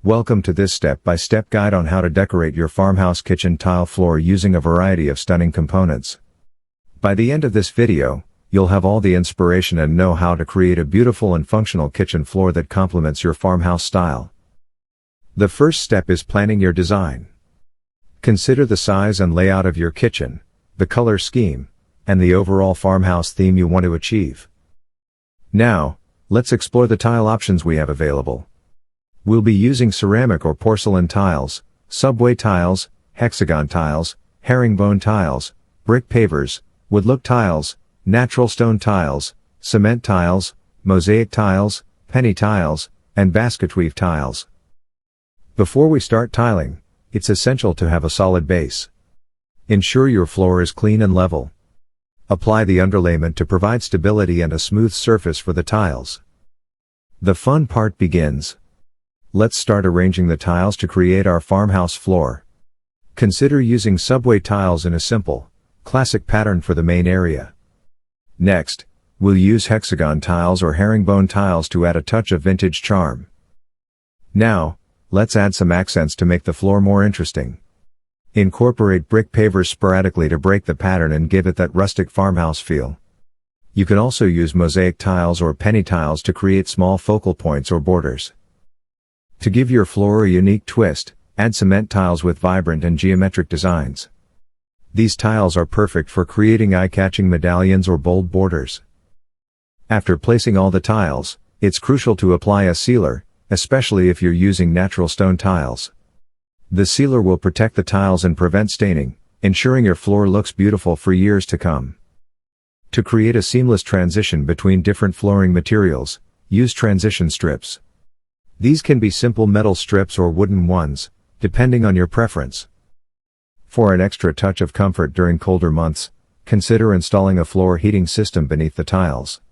Welcome to this step-by-step guide on how to decorate your farmhouse kitchen tile floor using a variety of stunning components. By the end of this video, you'll have all the inspiration and know how to create a beautiful and functional kitchen floor that complements your farmhouse style. The first step is planning your design. Consider the size and layout of your kitchen, the color scheme, and the overall farmhouse theme you want to achieve. Now, let's explore the tile options we have available. We'll be using ceramic or porcelain tiles, subway tiles, hexagon tiles, herringbone tiles, brick pavers, wood-look tiles, natural stone tiles, cement tiles, mosaic tiles, penny tiles, and basket weave tiles. Before we start tiling, it's essential to have a solid base. Ensure your floor is clean and level. Apply the underlayment to provide stability and a smooth surface for the tiles. The fun part begins. Let's start arranging the tiles to create our farmhouse floor. Consider using subway tiles in a simple, classic pattern for the main area. Next, we'll use hexagon tiles or herringbone tiles to add a touch of vintage charm. Now, let's add some accents to make the floor more interesting. Incorporate brick pavers sporadically to break the pattern and give it that rustic farmhouse feel. You can also use mosaic tiles or penny tiles to create small focal points or borders. To give your floor a unique twist, add cement tiles with vibrant and geometric designs. These tiles are perfect for creating eye-catching medallions or bold borders. After placing all the tiles, it's crucial to apply a sealer, especially if you're using natural stone tiles. The sealer will protect the tiles and prevent staining, ensuring your floor looks beautiful for years to come. To create a seamless transition between different flooring materials, use transition strips. These can be simple metal strips or wooden ones, depending on your preference. For an extra touch of comfort during colder months, consider installing a floor heating system beneath the tiles.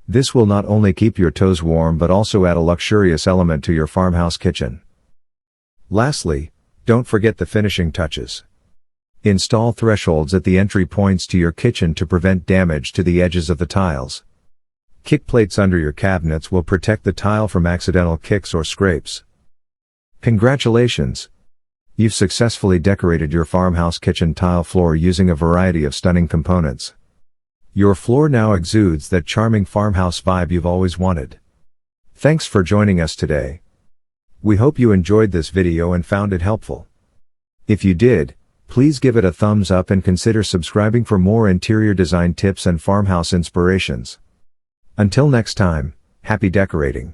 This will not only keep your toes warm but also add a luxurious element to your farmhouse kitchen. Lastly, don't forget the finishing touches. Install thresholds at the entry points to your kitchen to prevent damage to the edges of the tiles. Kick plates under your cabinets will protect the tile from accidental kicks or scrapes. Congratulations! You've successfully decorated your farmhouse kitchen tile floor using a variety of stunning components. Your floor now exudes that charming farmhouse vibe you've always wanted. Thanks for joining us today. We hope you enjoyed this video and found it helpful. If you did, please give it a thumbs up and consider subscribing for more interior design tips and farmhouse inspirations. Until next time, happy decorating!